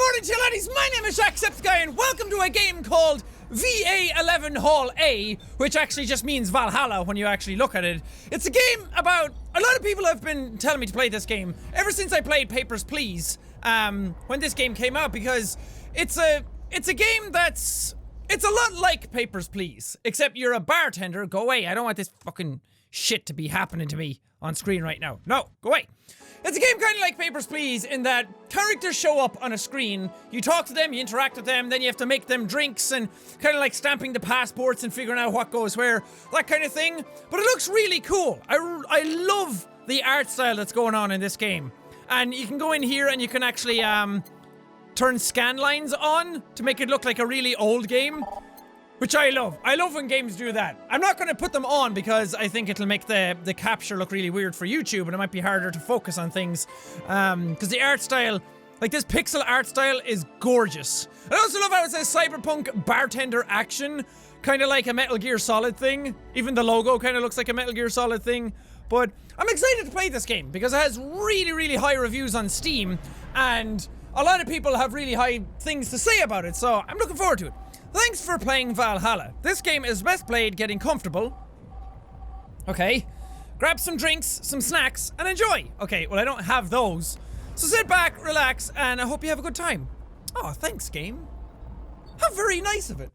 morning, chill laddies. My name is Jacksepticeye, and welcome to a game called VA-11 Hall A, which actually just means Valhalla when you actually look at it. It's a game about... A lot of people have been telling me to play this game ever since I played Papers, Please, when this game came out, because it's a game that's... It's a lot like Papers, Please, except you're a bartender. Go away. I don't want this fucking shit to be happening to me on screen right now. No, go away. It's a game kind of like Papers, Please, in that characters show up on a screen, you talk to them, you interact with them, then you have to make them drinks and kind of like stamping the passports and figuring out what goes where, that kind of thing. But it looks really cool. I love the art style that's going on in this game. And you can go in here and you can actually turn scan lines on to make it look like a really old game. Which I love. I love when games do that. I'm not going to put them on because I think it'll make the capture look really weird for YouTube and it might be harder to focus on things. Because the art style, like this pixel art style is gorgeous. I also love how it says Cyberpunk Bartender Action. Kind of like a Metal Gear Solid thing. Even the logo kind of looks like a Metal Gear Solid thing. But I'm excited to play this game because it has really, really high reviews on Steam. And a lot of people have really high things to say about it. So I'm looking forward to it. Thanks for playing Valhalla. This game is best played getting comfortable. Okay. Grab some drinks, some snacks, and enjoy. Okay, well I don't have those. So sit back, relax, and I hope you have a good time. Oh, thanks, game. How very nice of it.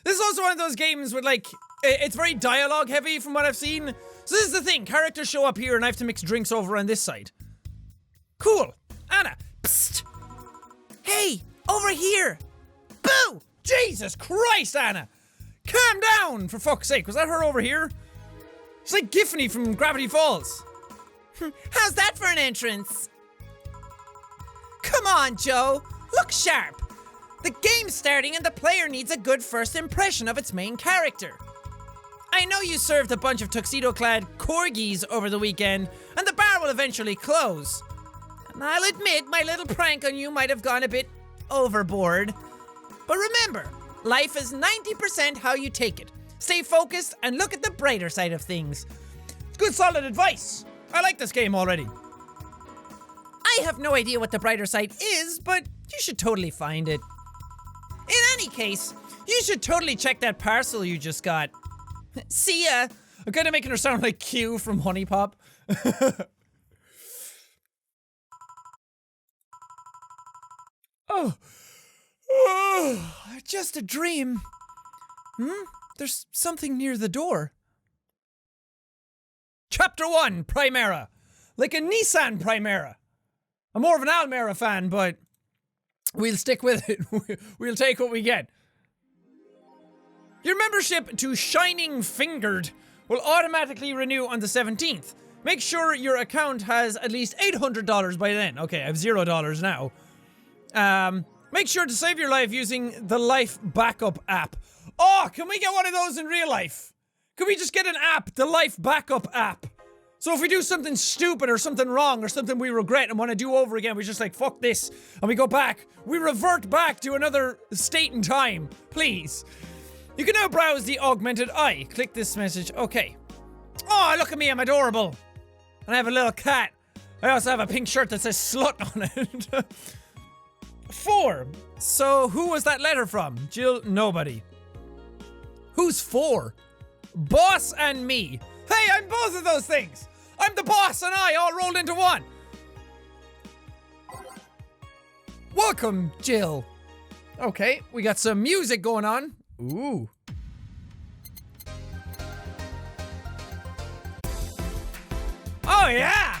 This is also one of those games with like, it's very dialogue heavy from what I've seen. So this is the thing, characters show up here and I have to mix drinks over on this side. Cool. Anna. Psst. Hey, over here. Boo! Jesus Christ, Anna! Calm down, for fuck's sake. Was that her over here? It's like Giffany from Gravity Falls. How's that for an entrance? Come on, Joe. Look sharp. The game's starting and the player needs a good first impression of its main character. I know you served a bunch of tuxedo-clad corgis over the weekend, and the bar will eventually close. And I'll admit my little prank on you might have gone a bit overboard. But remember, life is 90% how you take it. Stay focused and look at the brighter side of things. Good solid advice. I like this game already. I have no idea what the brighter side is, but you should totally find it. In any case, you should totally check that parcel you just got. See ya. I'm kind of making her sound like Q from Honey Pop. Oh, just a dream. There's something near the door. Chapter 1, Primera. Like a Nissan Primera. I'm more of an Almera fan, but we'll stick with it. We'll take what we get. Your membership to Shining Fingered will automatically renew on the 17th. Make sure your account has at least $800 by then. Okay, I have $0 now. Make sure to save your life using the Life Backup app. Oh, can we get one of those in real life? Can we just get an app, the Life Backup app? So if we do something stupid or something wrong or something we regret and want to do over again, we're just like, fuck this. And we go back. We revert back to another state and time. Please. You can now browse the augmented eye. Click this message. Okay. Oh, look at me. I'm adorable. And I have a little cat. I also have a pink shirt that says slut on it. 4. So who was that letter from? Jill? Nobody. Who's 4? Boss and me. Hey, I'm both of those things. I'm the boss and I all rolled into one. Welcome, Jill. Okay, we got some music going on. Ooh. Oh yeah!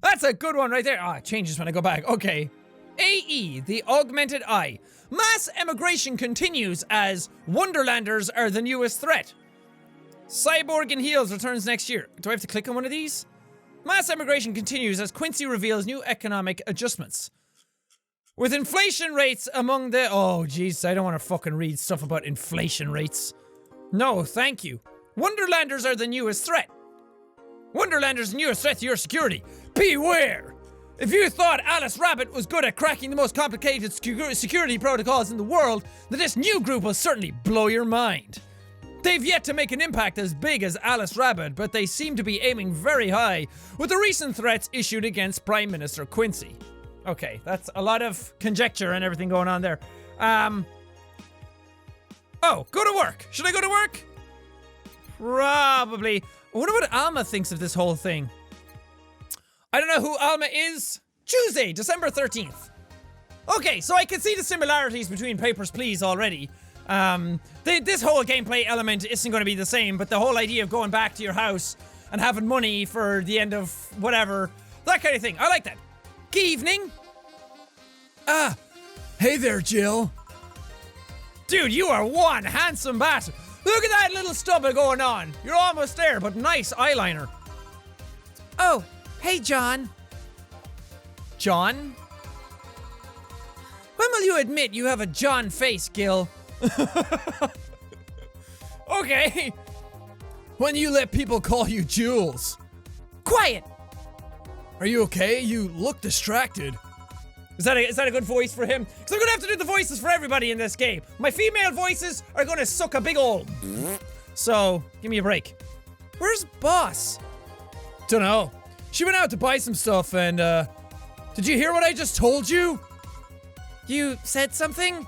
That's a good one right there. Ah, it changes when I go back. Okay. AE, the augmented eye. Mass emigration continues as Wonderlanders are the newest threat. Cyborg in Heels returns next year. Do I have to click on one of these? Mass emigration continues as Quincy reveals new economic adjustments. With inflation rates among the... Oh, jeez, I don't want to fucking read stuff about inflation rates. No, thank you. Wonderlanders are the newest threat. Wonderlanders' newest threat to your security. Beware! If you thought Alice Rabbit was good at cracking the most complicated security protocols in the world, then this new group will certainly blow your mind. They've yet to make an impact as big as Alice Rabbit, but they seem to be aiming very high with the recent threats issued against Prime Minister Quincy. Okay, that's a lot of conjecture and everything going on there. Oh, go to work. Should I go to work? Probably. I wonder what Alma thinks of this whole thing. I don't know who Alma is. Tuesday, December 13th. Okay, so I can see the similarities between Papers, Please already. This whole gameplay element isn't going to be the same, but the whole idea of going back to your house and having money for the end of whatever, that kind of thing. I like that. Good evening. Hey there, Jill. Dude, you are one handsome bastard. Look at that little stubble going on. You're almost there, but nice eyeliner. Oh, hey, John. John? When will you admit you have a John face, Gil? Okay. When you let people call you Jules. Quiet. Are you okay? You look distracted. Is that a good voice for him? Because I'm gonna have to do the voices for everybody in this game. My female voices are gonna suck a big old. So, give me a break. Where's Boss? Dunno. She went out to buy some stuff and, did you hear what I just told you? You said something?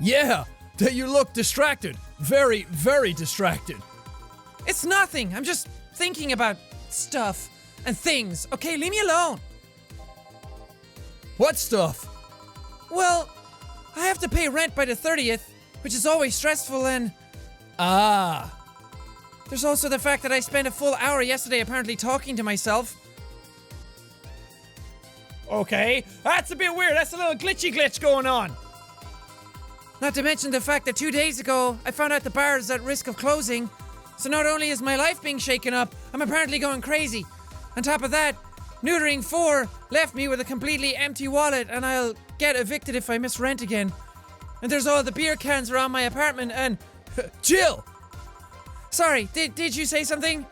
Yeah, that you look distracted. Very, very distracted. It's nothing. I'm just thinking about stuff and things. Okay, leave me alone. What stuff? Well, I have to pay rent by the 30th, which is always stressful, and... There's also the fact that I spent a full hour yesterday apparently talking to myself. Okay, that's a bit weird. That's a little glitch going on. Not to mention the fact that 2 days ago, I found out the bar is at risk of closing. So not only is my life being shaken up, I'm apparently going crazy. On top of that, Neutering 4 left me with a completely empty wallet, and I'll get evicted if I miss rent again. And there's all the beer cans around my apartment, and... Jill! Sorry, did you say something?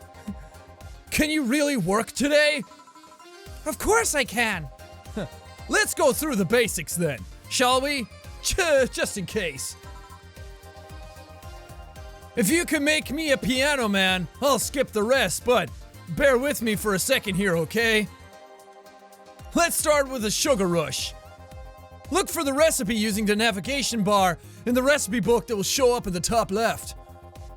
Can you really work today? Of course I can! Let's go through the basics then, shall we? Just in case. If you can make me a piano man, I'll skip the rest, but bear with me for a second here, okay? Let's start with a sugar rush. Look for the recipe using the navigation bar in the recipe book that will show up in the top left.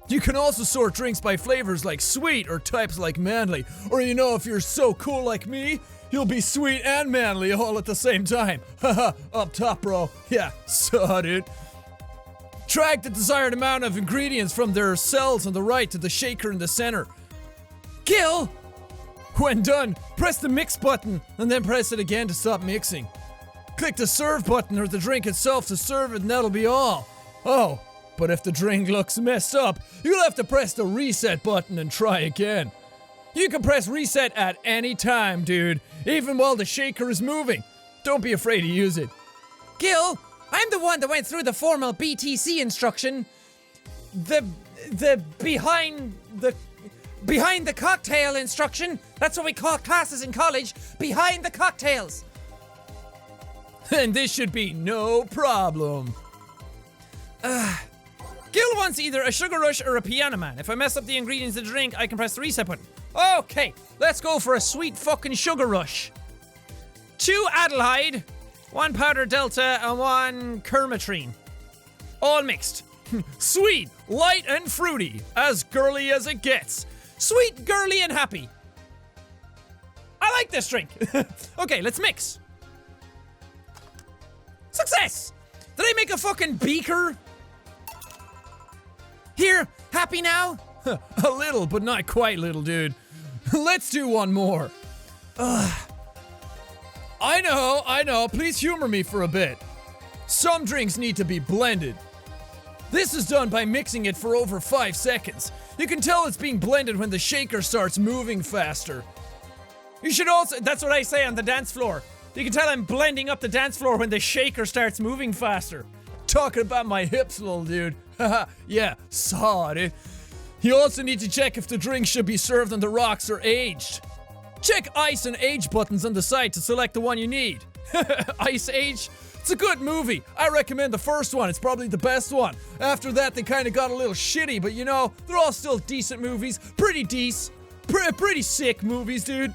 You can also sort drinks by flavors like sweet or types like manly, or you know, if you're so cool like me, you'll be sweet and manly all at the same time. Haha, up top, bro. Yeah, saw dude. Drag the desired amount of ingredients from their cells on the right to the shaker in the center. Gil! When done, press the mix button and then press it again to stop mixing. Click the serve button or the drink itself to serve it and that'll be all. Oh, but if the drink looks messed up, you'll have to press the reset button and try again. You can press reset at any time, dude, even while the shaker is moving. Don't be afraid to use it. Gil, I'm the one that went through the formal BTC instruction. The behind the cocktail instruction. That's what we call classes in college. Behind the cocktails. And this should be no problem. Gil wants either a sugar rush or a piano man. If I mess up the ingredients of the drink, I can press the reset button. Okay, let's go for a sweet fucking sugar rush. 2 Adelheid, 1 powder delta, and 1 Kermatrine. All mixed. Sweet, light, and fruity. As girly as it gets. Sweet, girly, and happy. I like this drink. Okay, let's mix. Success! Did I make a fucking beaker? Here, happy now? A little, but not quite little, dude. Let's do one more. I know, please humor me for a bit. Some drinks need to be blended. This is done by mixing it for over 5 seconds. You can tell it's being blended when the shaker starts moving faster. You should also, that's what I say on the dance floor. You can tell I'm blending up the dance floor when the shaker starts moving faster. Talking about my hips, little dude. Haha, yeah, saw it. You also need to check if the drink should be served on the rocks or aged. Check ice and age buttons on the side to select the one you need. Ice age? It's a good movie. I recommend the first one. It's probably the best one. After that, they kind of got a little shitty, but you know, they're all still decent movies. Pretty sick movies, dude.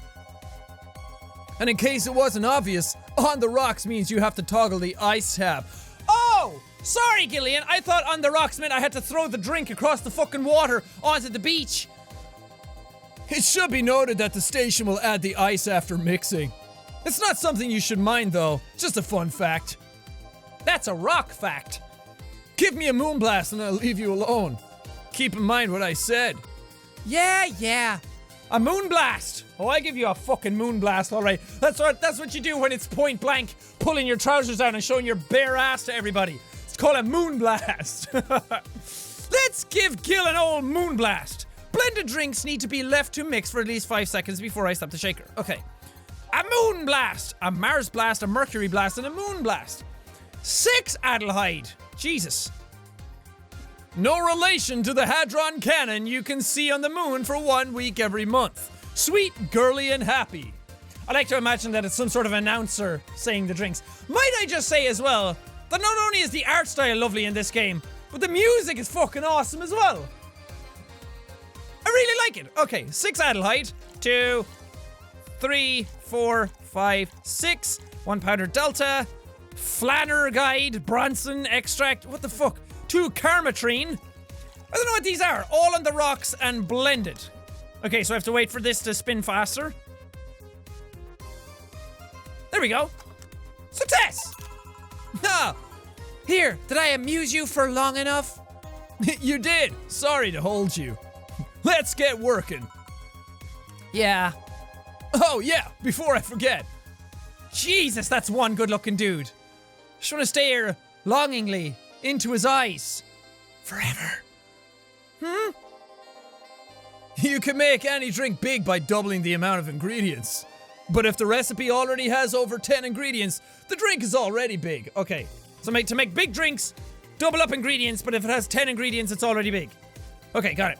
And in case it wasn't obvious, on the rocks means you have to toggle the ice tab. Oh! Sorry, Gillian. I thought on the rocks meant I had to throw the drink across the fucking water onto the beach. It should be noted that the station will add the ice after mixing. It's not something you should mind, though. Just a fun fact. That's a rock fact. Give me a moonblast and I'll leave you alone. Keep in mind what I said. Yeah. A moonblast. Oh, I give you a fucking moonblast, alright. That's what you do when it's point blank, pulling your trousers down and showing your bare ass to everybody. It's called a moonblast. Let's give Gil an old moonblast. Blended drinks need to be left to mix for at least 5 seconds before I stop the shaker. Okay. A moon blast, a Mars blast, a Mercury blast, and a moon blast. 6 Adelheid. Jesus. No relation to the Hadron Cannon you can see on the moon for 1 week every month. Sweet, girly, and happy. I like to imagine that it's some sort of announcer saying the drinks. Might I just say as well, that not only is the art style lovely in this game, but the music is fucking awesome as well. I really like it. Okay, 6 Adelheid, 2, 3, 4, 5, 6, 1 powder delta, Flanner guide, Bronson extract, what the fuck? 2 Carmatrine. I don't know what these are. All on the rocks and blended. Okay, so I have to wait for this to spin faster. There we go. Success! Ha! Here, did I amuse you for long enough? You did. Sorry to hold you. Let's get working. Yeah. Oh yeah, before I forget. Jesus, that's one good-looking dude. Just want to stare longingly into his eyes. Forever. You can make any drink big by doubling the amount of ingredients. But if the recipe already has over 10 ingredients, the drink is already big. Okay, so to make big drinks, double up ingredients, but if it has 10 ingredients, it's already big. Okay, got it.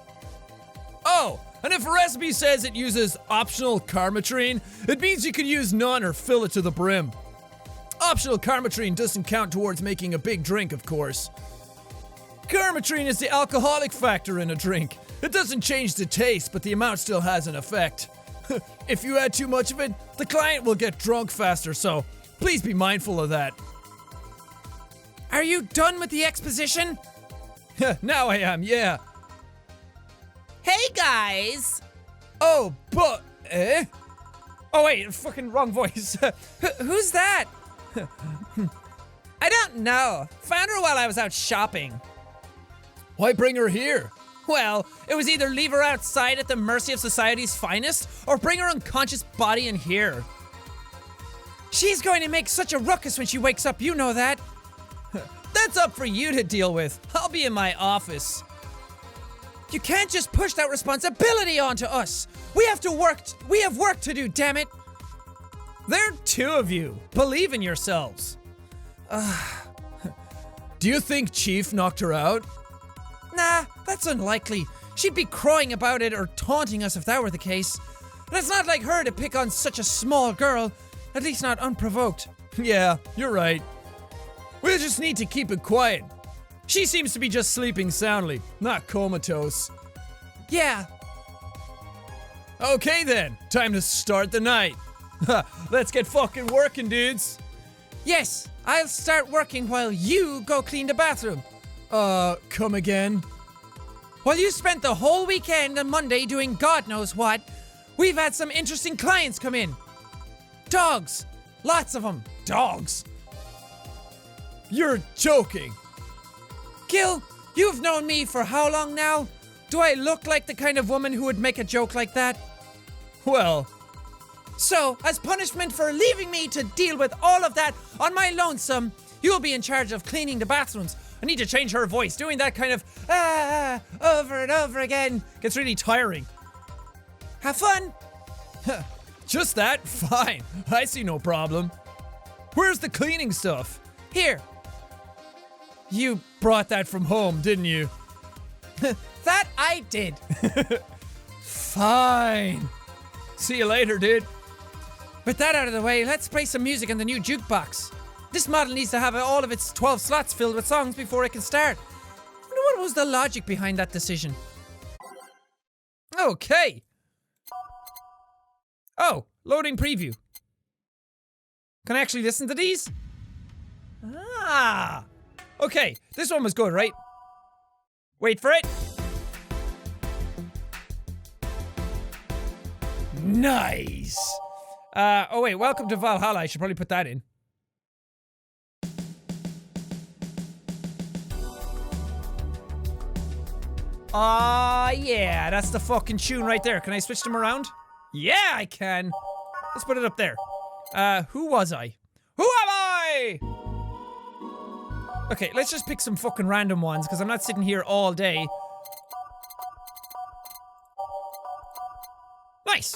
Oh, and if a recipe says it uses optional Carmatrine, it means you can use none or fill it to the brim. Optional Carmatrine doesn't count towards making a big drink, of course. Carmatrine is the alcoholic factor in a drink. It doesn't change the taste, but the amount still has an effect. If you add too much of it, the client will get drunk faster, so please be mindful of that. Are you done with the exposition? Now I am, yeah. Hey guys! Oh, but, eh? Oh wait, fucking wrong voice. Who's that? I don't know. Found her while I was out shopping. Why bring her here? Well, it was either leave her outside at the mercy of society's finest, or bring her unconscious body in here. She's going to make such a ruckus when she wakes up, you know that. That's up for you to deal with. I'll be in my office. You can't just push that responsibility onto us. We have work to do, damn it. There are 2 of you. Believe in yourselves. Do you think Chief knocked her out? Nah, that's unlikely. She'd be crowing about it or taunting us if that were the case. And it's not like her to pick on such a small girl, at least not unprovoked. Yeah, you're right. We'll just need to keep it quiet. She seems to be just sleeping soundly, not comatose. Yeah. Okay then, time to start the night. Let's get fucking working, dudes. Yes, I'll start working while you go clean the bathroom. Come again? While you spent the whole weekend and Monday doing God knows what, we've had some interesting clients come in. Dogs. Lots of them. Dogs. You're joking. Gil, you've known me for how long now? Do I look like the kind of woman who would make a joke like that? Well. So, as punishment for leaving me to deal with all of that on my lonesome, you'll be in charge of cleaning the bathrooms. I need to change her voice. Doing that kind of over and over again gets really tiring. Have fun. Just that? Fine. I see no problem. Where's the cleaning stuff? Here. You brought that from home, didn't you? That I did. Fine. See you later, dude. With that out of the way, let's play some music on the new jukebox. This model needs to have all of its 12 slots filled with songs before it can start. I wonder what was the logic behind that decision. Okay. Oh, loading preview. Can I actually listen to these? Ah. Okay, this one was good, right? Wait for it. Nice. Oh wait, welcome to Valhalla. I should probably put that in. Yeah, that's the fucking tune right there. Can I switch them around? Yeah, I can. Let's put it up there. Who was I? Who am I? Okay, let's just pick some fucking random ones, because I'm not sitting here all day. Nice.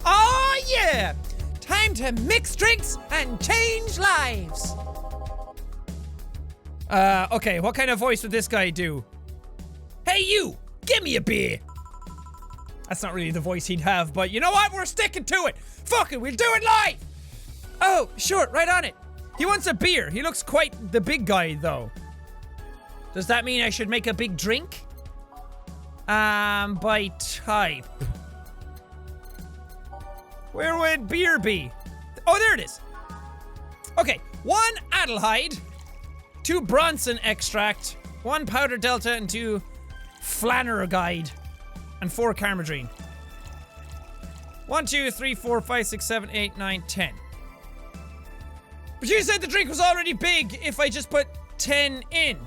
Oh yeah! Time to mix drinks and change lives. Okay, what kind of voice would this guy do? Hey you, give me a beer. That's not really the voice he'd have, but you know what? We're sticking to it. Fuck it, we'll do it live. Oh, sure, right on it. He wants a beer. He looks quite the big guy, though. Does that mean I should make a big drink? By type. Where would beer be? Oh, there it is. Okay, 1 Adelheid, 2 Bronson extract, 1 powder delta, and 2 Flannerguide, and 4 Carmadrine. 1, 2, 3, 4, 5, 6, 7, 8, 9, 10. But you said the drink was already big if I just put 10 in.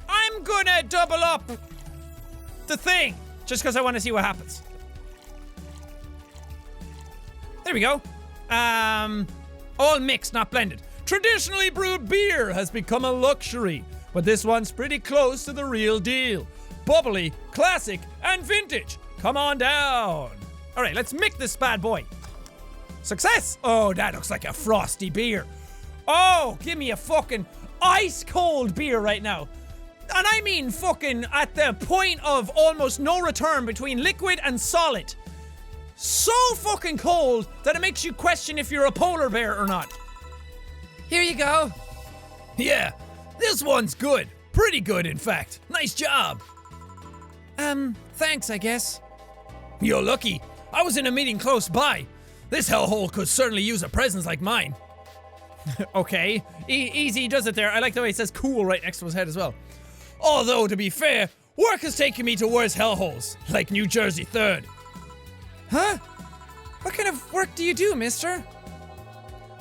I'm gonna double up the thing, just because I want to see what happens. There we go. All mixed, not blended. Traditionally brewed beer has become a luxury, but this one's pretty close to the real deal. Bubbly, classic, and vintage. Come on down. All right, let's mix this bad boy. Success! Oh, that looks like a frosty beer. Oh, give me a fucking ice cold beer right now. And I mean fucking at the point of almost no return between liquid and solid. So fucking cold that it makes you question if you're a polar bear or not. Here you go. Yeah, this one's good. Pretty good, in fact. Nice job. Thanks, I guess. You're lucky. I was in a meeting close by. This hellhole could certainly use a presence like mine. Okay, easy does it there. I like the way he says cool right next to his head as well. Although, to be fair, work has taken me to worse hellholes, like New Jersey 3rd. Huh? What kind of work do you do, mister?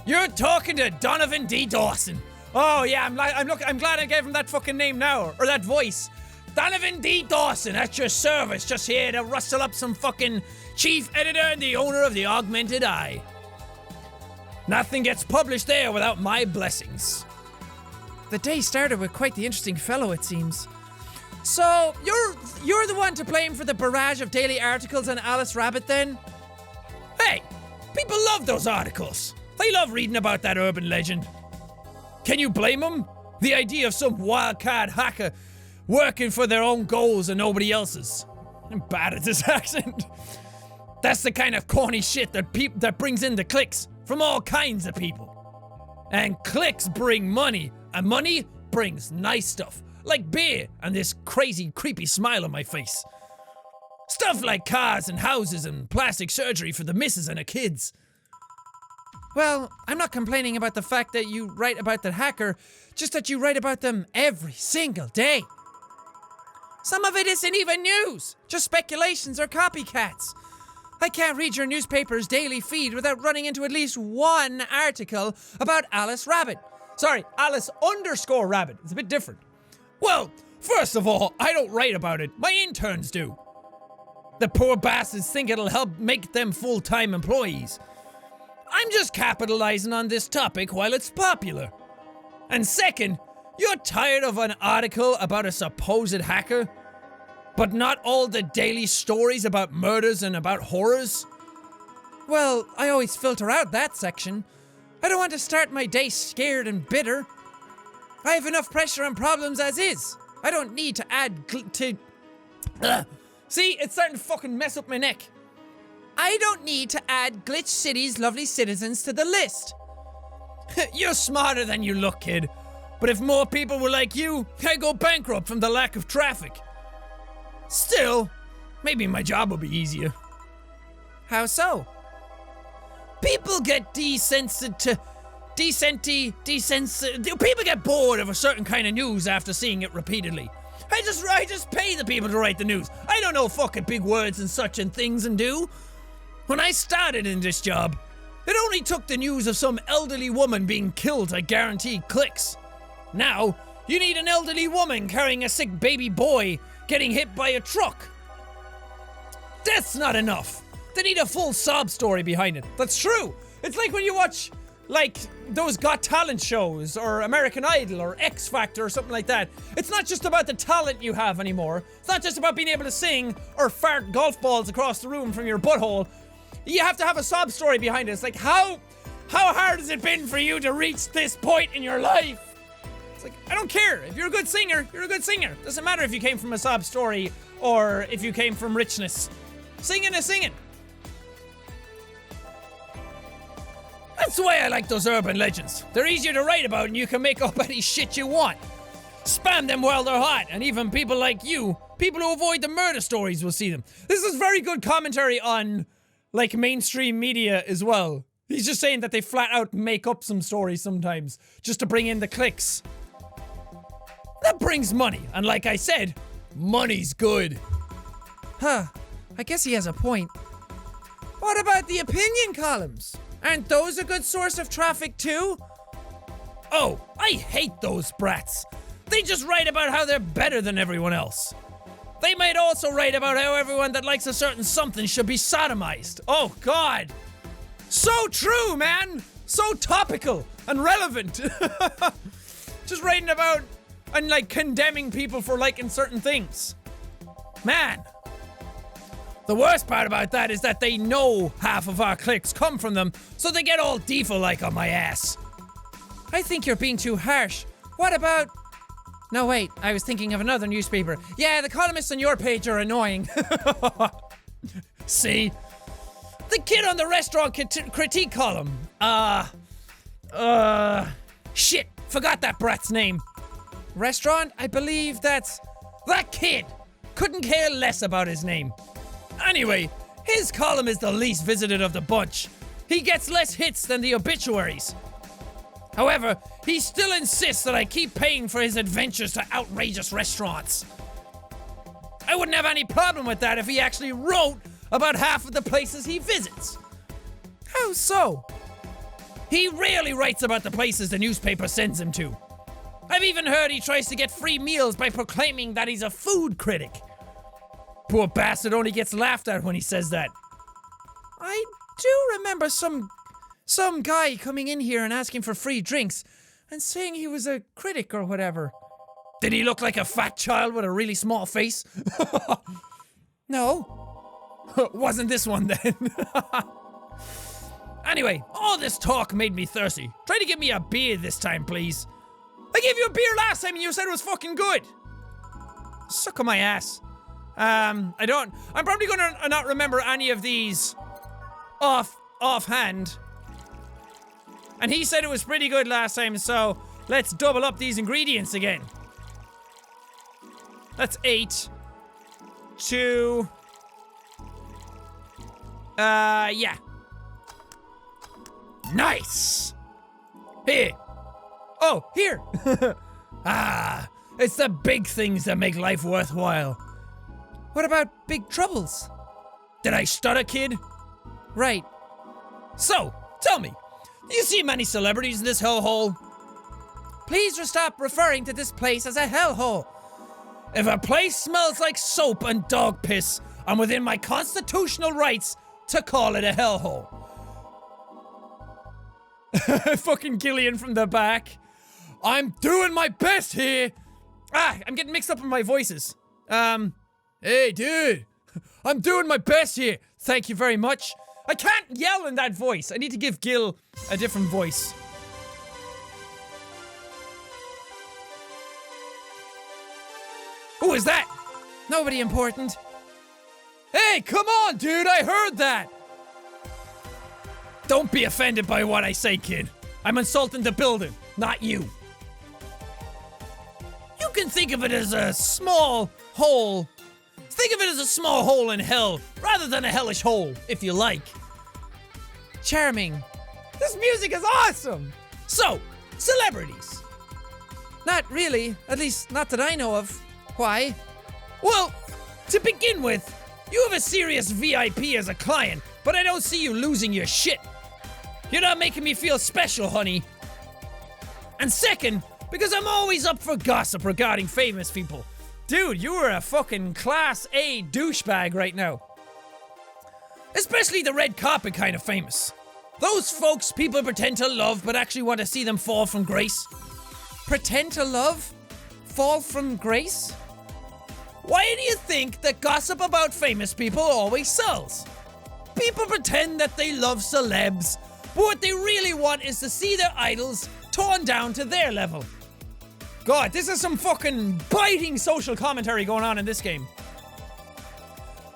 You're talking to Donovan D. Dawson. Oh yeah, I'm glad I gave him that fucking name now, or that voice. Donovan D. Dawson at your service, just here to rustle up some fucking chief editor and the owner of the Augmented Eye. Nothing gets published there without my blessings. The day started with quite the interesting fellow, it seems. So, you're the one to blame for the barrage of daily articles on Alice Rabbit, then? Hey, people love those articles. They love reading about that urban legend. Can you blame them? The idea of some wildcard hacker working for their own goals and nobody else's. I'm bad at this accent. That's the kind of corny shit that brings in the clicks from all kinds of people. And clicks bring money, and money brings nice stuff, like beer and this crazy, creepy smile on my face. Stuff like cars and houses and plastic surgery for the missus and her kids. Well, I'm not complaining about the fact that you write about the hacker, just that you write about them every single day. Some of it isn't even news, just speculations or copycats. I can't read your newspaper's daily feed without running into at least one article about Alice Rabbit. Sorry, Alice_Rabbit. It's a bit different. Well, first of all, I don't write about it. My interns do. The poor bastards think it'll help make them full-time employees. I'm just capitalizing on this topic while it's popular. And second, you're tired of an article about a supposed hacker? But not all the daily stories about murders and about horrors? Well, I always filter out that section. I don't want to start my day scared and bitter. I have enough pressure and problems as is. I don't need to add See, it's starting to fucking mess up my neck. I don't need to add Glitch City's lovely citizens to the list. You're smarter than you look, kid. But if more people were like you, I'd go bankrupt from the lack of traffic. Still, maybe my job will be easier. How so? People get people get bored of a certain kind of news after seeing it repeatedly. I just pay the people to write the news. I don't know fucking big words and such and things and do. When I started in this job, it only took the news of some elderly woman being killed to guarantee clicks. Now, you need an elderly woman carrying a sick baby boy getting hit by a truck. That's not enough. They need a full sob story behind it. That's true. It's like when you watch, like, those Got Talent shows, or American Idol, or X Factor, or something like that. It's not just about the talent you have anymore. It's not just about being able to sing, or fart golf balls across the room from your butthole. You have to have a sob story behind it. It's like, how hard has it been for you to reach this point in your life? It's like, I don't care. If you're a good singer, you're a good singer. Doesn't matter if you came from a sob story, or if you came from richness. Singing is singing. That's the way I like those urban legends. They're easier to write about and you can make up any shit you want. Spam them while they're hot, and even people like you, people who avoid the murder stories, will see them. This is very good commentary on, like, mainstream media as well. He's just saying that they flat out make up some stories sometimes, just to bring in the clicks. That brings money, and like I said, money's good. Huh, I guess he has a point. What about the opinion columns? Aren't those a good source of traffic too? Oh, I hate those brats. They just write about how they're better than everyone else. They might also write about how everyone that likes a certain something should be sodomized. Oh God. So true, man. So topical and relevant. Just writing about and, like, condemning people for liking certain things. Man. The worst part about that is that they know half of our clicks come from them, so they get all diva-like on my ass. I think you're being too harsh. What about... No, wait, I was thinking of another newspaper. Yeah, the columnists on your page are annoying. See? The kid on the restaurant critique column. Shit, forgot that brat's name. Restaurant? I believe that's... That kid! Couldn't care less about his name. Anyway, his column is the least visited of the bunch. He gets less hits than the obituaries. However, he still insists that I keep paying for his adventures to outrageous restaurants. I wouldn't have any problem with that if he actually wrote about half of the places he visits. How so? He rarely writes about the places the newspaper sends him to. I've even heard he tries to get free meals by proclaiming that he's a food critic. Poor bastard only gets laughed at when he says that. I do remember some guy coming in here and asking for free drinks and saying he was a critic or whatever. Did he look like a fat child with a really small face? No. Wasn't this one then? Anyway, all this talk made me thirsty. Try to get me a beer this time, please. I gave you a beer last time and you said it was fucking good. Suck on my ass. I'm probably gonna not remember any of these offhand. And he said it was pretty good last time, so let's double up these ingredients again. That's 8. 2. Yeah. Nice! Here. Oh, here! It's the big things that make life worthwhile. What about big troubles? Did I stutter, kid? Right. So, tell me, do you see many celebrities in this hellhole? Please stop referring to this place as a hellhole. If a place smells like soap and dog piss, I'm within my constitutional rights to call it a hellhole. Fucking Gillian from the back. I'm doing my best here. I'm getting mixed up in my voices. Hey, dude. I'm doing my best here. Thank you very much. I can't yell in that voice. I need to give Gil a different voice. Who is that? Nobody important. Hey, come on, dude. I heard that. Don't be offended by what I say, kid. I'm insulting the building, not you. You can think of it as a small hole. Think of it as a small hole in hell, rather than a hellish hole, if you like. Charming. This music is awesome! So, celebrities. Not really, at least not that I know of. Why? Well, to begin with, you have a serious VIP as a client, but I don't see you losing your shit. You're not making me feel special, honey. And second, because I'm always up for gossip regarding famous people. Dude, you are a fucking class A douchebag right now. Especially the red carpet kind of famous. Those folks people pretend to love but actually want to see them fall from grace. Pretend to love? Fall from grace? Why do you think that gossip about famous people always sells? People pretend that they love celebs, but what they really want is to see their idols torn down to their level. God, this is some fucking biting social commentary going on in this game.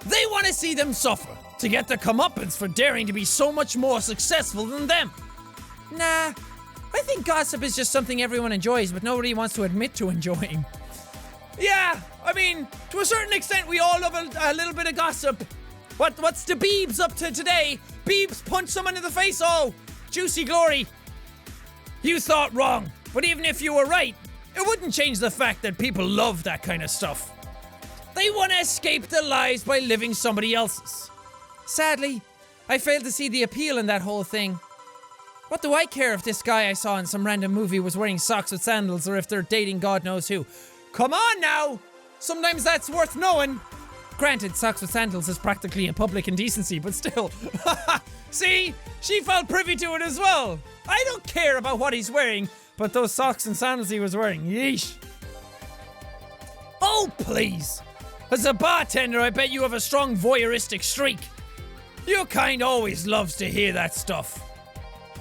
They want to see them suffer, to get their comeuppance for daring to be so much more successful than them. Nah, I think gossip is just something everyone enjoys, but nobody wants to admit to enjoying. Yeah, I mean, to a certain extent, we all love a little bit of gossip. What's the Beebs up to today? Beebs punched someone in the face, oh, juicy glory. You thought wrong, but even if you were right, it wouldn't change the fact that people love that kind of stuff. They want to escape their lives by living somebody else's. Sadly, I failed to see the appeal in that whole thing. What do I care if this guy I saw in some random movie was wearing socks with sandals or if they're dating God knows who? Come on now! Sometimes that's worth knowing. Granted, socks with sandals is practically a public indecency, but still. See? She felt privy to it as well. I don't care about what he's wearing, but those socks and sandals he was wearing, yeesh. Oh, please. As a bartender, I bet you have a strong voyeuristic streak. Your kind always loves to hear that stuff.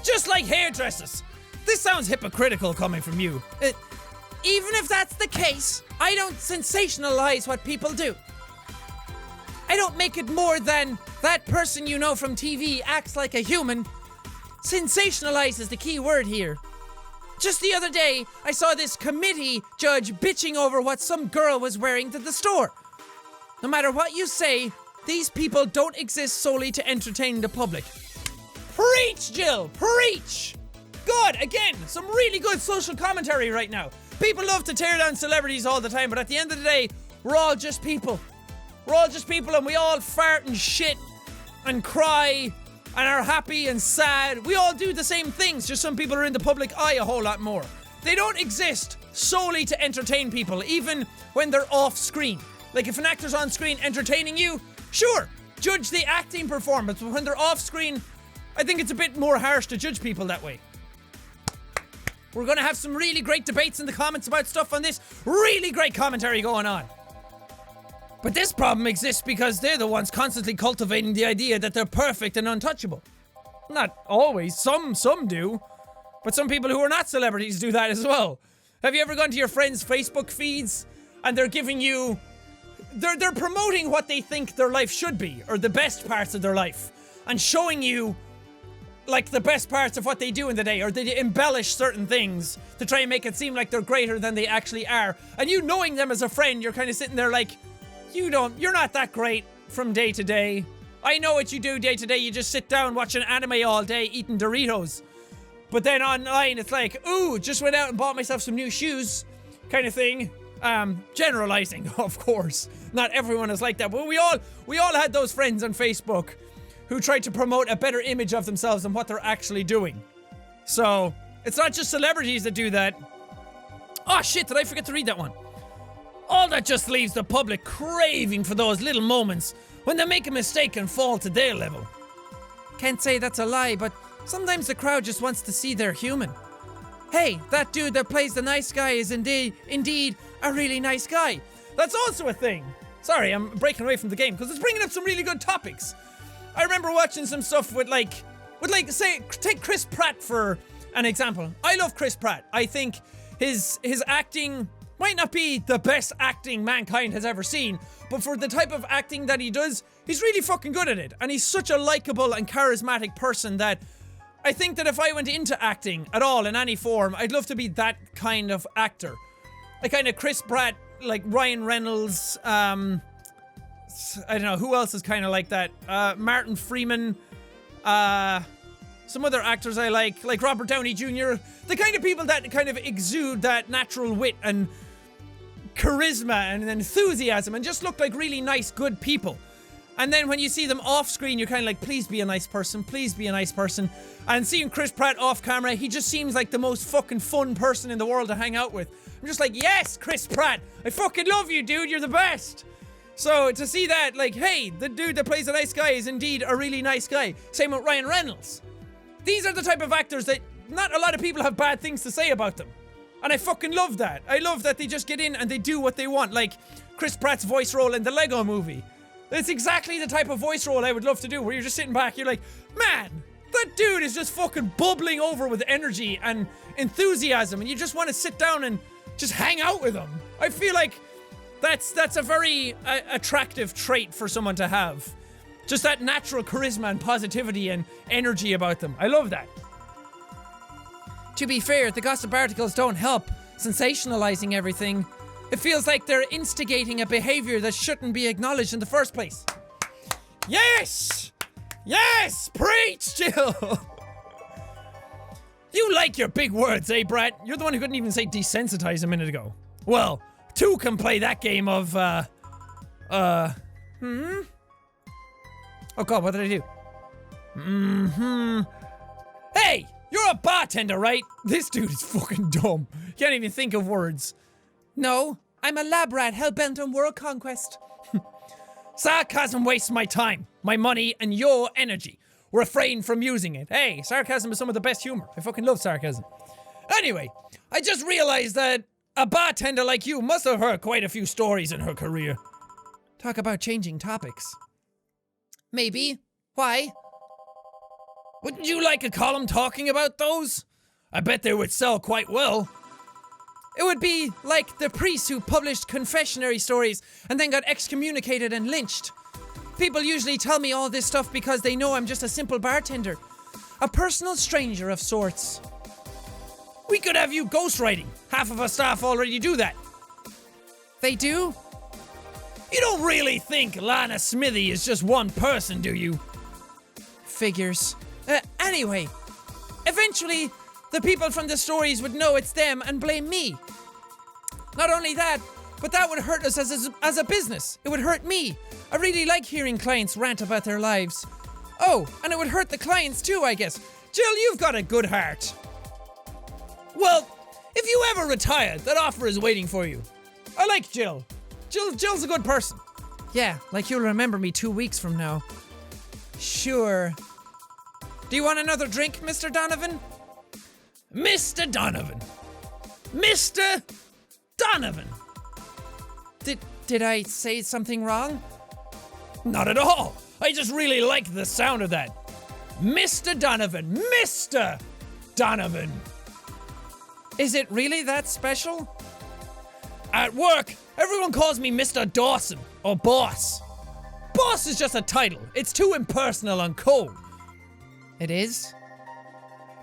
Just like hairdressers. This sounds hypocritical coming from you. Even if that's the case, I don't sensationalize what people do. I don't make it more than that person you know from TV acts like a human. Sensationalize is the key word here. Just the other day, I saw this committee judge bitching over what some girl was wearing to the store. No matter what you say, these people don't exist solely to entertain the public. Preach, Jill! Preach! Good, again, some really good social commentary right now. People love to tear down celebrities all the time, but at the end of the day, we're all just people. We're all just people and we all fart and shit and cry and are happy and sad. We all do the same things, just some people are in the public eye a whole lot more. They don't exist solely to entertain people, even when they're off screen. Like if an actor's on screen entertaining you, sure, judge the acting performance, but when they're off screen, I think it's a bit more harsh to judge people that way. We're gonna have some really great debates in the comments about stuff on this. Really great commentary going on. But this problem exists because they're the ones constantly cultivating the idea that they're perfect and untouchable. Not always, some do. But some people who are not celebrities do that as well. Have you ever gone to your friends' Facebook feeds and they're giving you... They're promoting what they think their life should be, or the best parts of their life, and showing you like the best parts of what they do in the day, or they embellish certain things to try and make it seem like they're greater than they actually are. And you knowing them as a friend, you're kind of sitting there like, you're not that great from day to day. I know what you do day to day, you just sit down watching anime all day, eating Doritos. But then online it's like, ooh, just went out and bought myself some new shoes, kind of thing. Generalizing, of course. Not everyone is like that, but we all had those friends on Facebook who tried to promote a better image of themselves than what they're actually doing. So, it's not just celebrities that do that. Oh shit, did I forget to read that one? All that just leaves the public craving for those little moments when they make a mistake and fall to their level. Can't say that's a lie, but sometimes the crowd just wants to see they're human. Hey, that dude that plays the nice guy is indeed a really nice guy. That's also a thing. Sorry, I'm breaking away from the game because it's bringing up some really good topics. I remember watching some stuff with say, take Chris Pratt for an example. I love Chris Pratt. I think his acting might not be the best acting mankind has ever seen, but for the type of acting that he does, he's really fucking good at it. And he's such a likable and charismatic person that I think that if I went into acting at all in any form, I'd love to be that kind of actor. Like kind of Chris Pratt, like Ryan Reynolds, I don't know, who else is kind of like that? Martin Freeman, some other actors I like Robert Downey Jr. The kind of people that kind of exude that natural wit and charisma and enthusiasm and just look like really nice, good people. And then when you see them off screen, you're kind of like, please be a nice person, please be a nice person. And seeing Chris Pratt off camera, he just seems like the most fucking fun person in the world to hang out with. I'm just like, yes, Chris Pratt, I fucking love you, dude, you're the best. So to see that, like, hey, the dude that plays a nice guy is indeed a really nice guy. Same with Ryan Reynolds. These are the type of actors that not a lot of people have bad things to say about them. And I fucking love that. I love that they just get in and they do what they want. Like Chris Pratt's voice role in the Lego movie. It's exactly the type of voice role I would love to do, where you're just sitting back, you're like, man, that dude is just fucking bubbling over with energy and enthusiasm, and you just want to sit down and just hang out with him. I feel like that's a very attractive trait for someone to have. Just that natural charisma and positivity and energy about them. I love that. To be fair, the gossip articles don't help sensationalizing everything. It feels like they're instigating a behavior that shouldn't be acknowledged in the first place. Yes! Yes! Preach, Jill! You like your big words, eh, Brett? You're the one who couldn't even say desensitize a minute ago. Well, two can play that game of, Oh god, what did I do? Hey! You're a bartender, right? This dude is fucking dumb. Can't even think of words. No, I'm a lab rat hell-bent on world conquest. Sarcasm wastes my time, my money, and your energy. Refrain from using it. Hey, sarcasm is some of the best humor. I fucking love sarcasm. Anyway, I just realized that a bartender like you must have heard quite a few stories in her career. Talk about changing topics. Maybe. Why? Wouldn't you like a column talking about those? I bet they would sell quite well. It would be like the priests who published confessionary stories and then got excommunicated and lynched. People usually tell me all this stuff because they know I'm just a simple bartender. A personal stranger of sorts. We could have you ghostwriting. Half of our staff already do that. They do? You don't really think Lana Smithy is just one person, do you? Figures. Anyway, eventually, the people from the stories would know it's them and blame me. Not only that, but that would hurt us as a business. It would hurt me. I really like hearing clients rant about their lives. Oh, and it would hurt the clients too, I guess. Jill, you've got a good heart. Well, if you ever retire, that offer is waiting for you. I like Jill. Jill's a good person. Yeah, like you'll remember me 2 weeks from now. Sure. Do you want another drink, Mr. Donovan? Mr. Donovan. Mr. Donovan. Did I say something wrong? Not at all. I just really like the sound of that. Mr. Donovan. Mr. Donovan. Is it really that special? At work, everyone calls me Mr. Dawson, or boss. Boss is just a title. It's too impersonal and cold. It is?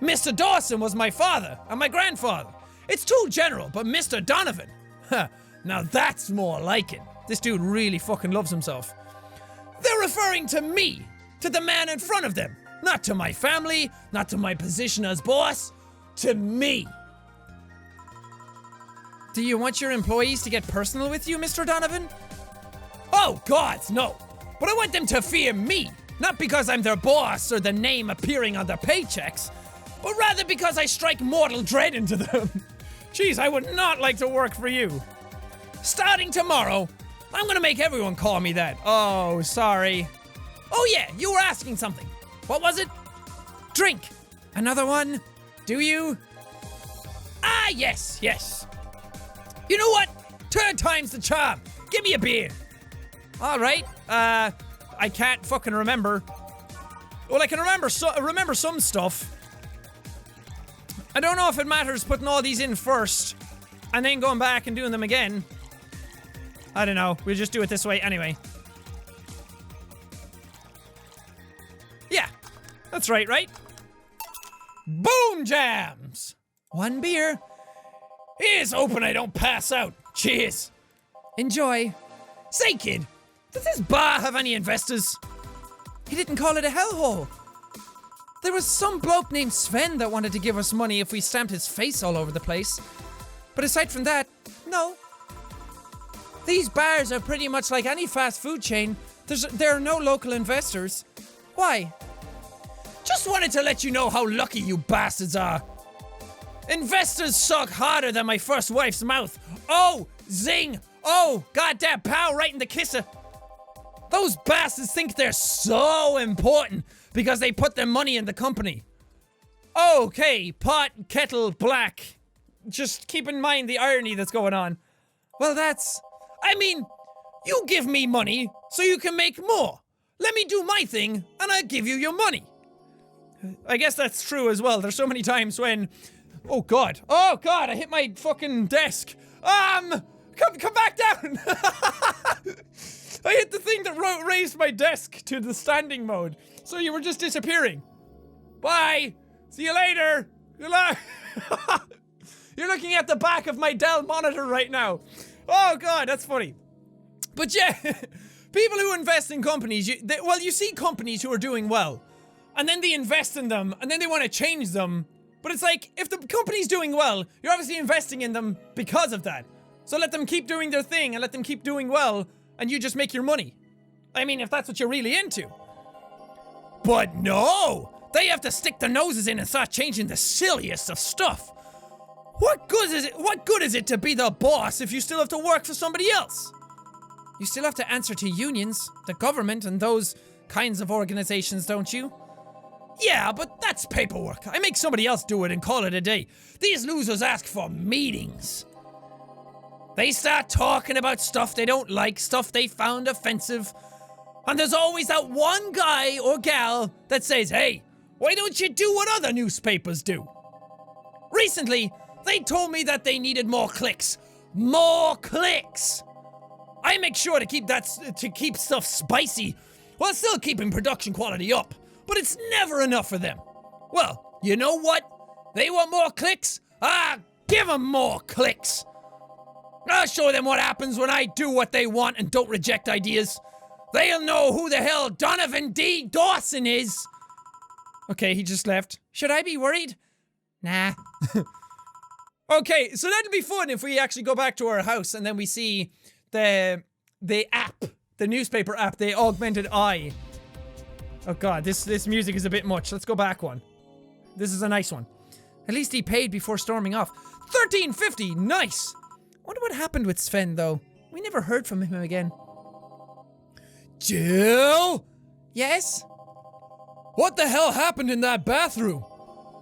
Mr. Dawson was my father and my grandfather. It's too general, but Mr. Donovan? Now that's more like it. This dude really fucking loves himself. They're referring to me, to the man in front of them. Not to my family, not to my position as boss, to me. Do you want your employees to get personal with you, Mr. Donovan? Oh, God, no. But I want them to fear me. Not because I'm their boss or the name appearing on their paychecks, but rather because I strike mortal dread into them. Jeez, I would not like to work for you. Starting tomorrow, I'm gonna make everyone call me that. Oh, sorry. Oh yeah, you were asking something. What was it? Drink. Another one? Do you? Ah, yes. You know what? Third time's the charm. Give me a beer. All right. I can't fucking remember. Well, I can remember some stuff. I don't know if it matters putting all these in first and then going back and doing them again. I don't know. We'll just do it this way anyway. Yeah. That's right? Boom jams! One beer. Here's hoping I don't pass out. Cheers. Enjoy. Say, kid, does this bar have any investors? He didn't call it a hellhole. There was some bloke named Sven that wanted to give us money if we stamped his face all over the place. But aside from that, no. These bars are pretty much like any fast food chain. There are no local investors. Why? Just wanted to let you know how lucky you bastards are. Investors suck harder than my first wife's mouth. Oh, zing. Oh, goddamn pow right in the kisser. Those bastards think they're so important because they put their money in the company. Okay, pot, kettle, black. Just keep in mind the irony that's going on. Well, I mean, you give me money so you can make more. Let me do my thing and I'll give you your money. I guess that's true as well. There's so many times when... Oh god, I hit my fucking desk. Come back down. I hit the thing that raised my desk to the standing mode. So you were just disappearing. Bye. See you later. Good luck. You're looking at the back of my Dell monitor right now. Oh god, that's funny. But yeah, people who invest in companies, you see companies who are doing well, and then they invest in them, and then they want to change them. But it's like, if the company's doing well, you're obviously investing in them because of that. So let them keep doing their thing, and let them keep doing well, and you just make your money. I mean, if that's what you're really into. But no! They have to stick their noses in and start changing the silliest of stuff. What good is it to be the boss if you still have to work for somebody else? You still have to answer to unions, the government, and those kinds of organizations, don't you? Yeah, but that's paperwork. I make somebody else do it and call it a day. These losers ask for meetings. They start talking about stuff they don't like, stuff they found offensive. And there's always that one guy or gal that says, hey, why don't you do what other newspapers do? Recently, they told me that they needed more clicks. More clicks! I make sure to keep stuff spicy while still keeping production quality up. But it's never enough for them. Well, you know what? They want more clicks? Give them more clicks. I'll show them what happens when I do what they want and don't reject ideas. They'll know who the hell Donovan D. Dawson is. Okay, he just left. Should I be worried? Nah. Okay, so that'll be fun if we actually go back to our house and then we see the app, the newspaper app, the augmented eye. Oh god, this music is a bit much. Let's go back one. This is a nice one. At least he paid before storming off. $13.50, nice! Wonder what happened with Sven, though. We never heard from him again. Jill? Yes? What the hell happened in that bathroom?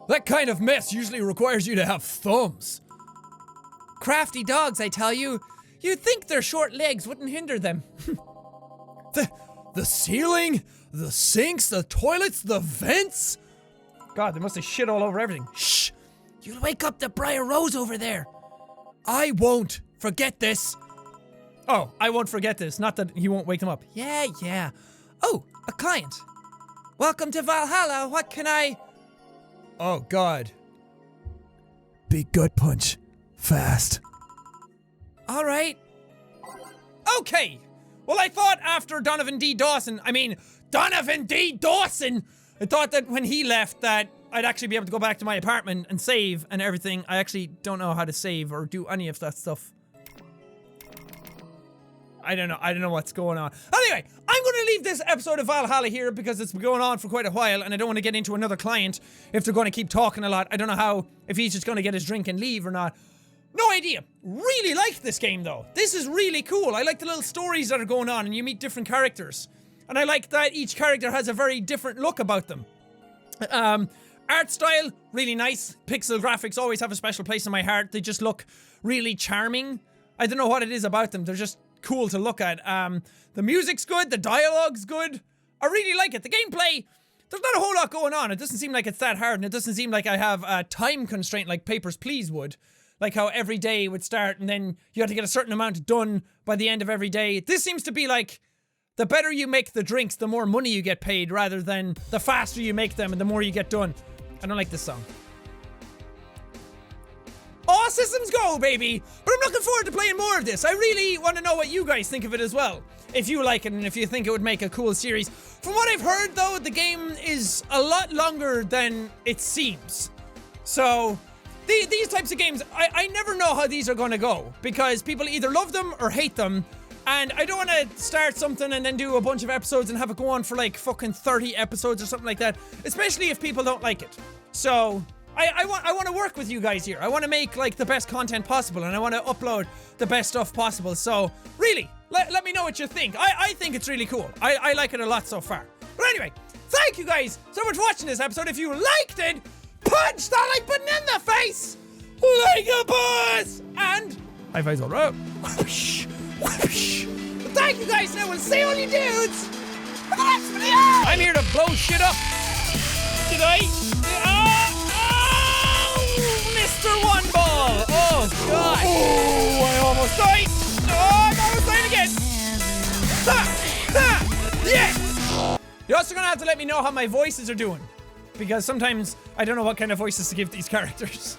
That kind of mess usually requires you to have thumbs. Crafty dogs, I tell you. You'd think their short legs wouldn't hinder them. The ceiling, the sinks, the toilets, the vents. God, they must have shit all over everything. Shh! You'll wake up the Briar Rose over there. I won't forget this. Oh, I won't forget this. Not that he won't wake them up. Yeah. Oh, a client. Welcome to Valhalla. What can I... Oh, God. Big gut punch. Fast. All right. Okay. Well, I thought after Donovan D. Dawson, I thought that when he left that I'd actually be able to go back to my apartment and save and everything. I actually don't know how to save or do any of that stuff. I don't know what's going on. Anyway, I'm going to leave this episode of Valhalla here because it's been going on for quite a while and I don't want to get into another client if they're going to keep talking a lot. I don't know if he's just going to get his drink and leave or not. No idea. Really like this game though. This is really cool. I like the little stories that are going on and you meet different characters. And I like that each character has a very different look about them. Art style, really nice. Pixel graphics always have a special place in my heart. They just look really charming. I don't know what it is about them. They're just cool to look at. The music's good. The dialogue's good. I really like it. The gameplay, there's not a whole lot going on. It doesn't seem like it's that hard, and it doesn't seem like I have a time constraint like Papers, Please would. Like how every day would start, and then you have to get a certain amount done by the end of every day. This seems to be like, the better you make the drinks, the more money you get paid, rather than the faster you make them and the more you get done. I don't like this song. All systems go, baby! But I'm looking forward to playing more of this. I really want to know what you guys think of it as well. If you like it and if you think it would make a cool series. From what I've heard, though, the game is a lot longer than it seems. So, these types of games, I never know how these are going to go. Because people either love them or hate them. And I don't want to start something and then do a bunch of episodes and have it go on for like fucking 30 episodes or something like that. Especially if people don't like it. So... I want to work with you guys here. I want to make like the best content possible and I want to upload the best stuff possible. So really, let me know what you think. I think it's really cool. I like it a lot so far. But anyway, thank you guys so much for watching this episode. If you liked it, punch that like button in the face like a boss. And high fives all around. Whoosh, whoosh. But thank you guys and I will see all you dudes for the next video. I'm here to blow shit up. Did I? Mr. One Ball! Oh, God! Oh, I almost died! Oh, I'm almost dying again! Yes! You're also gonna have to let me know how my voices are doing. Because sometimes I don't know what kind of voices to give these characters.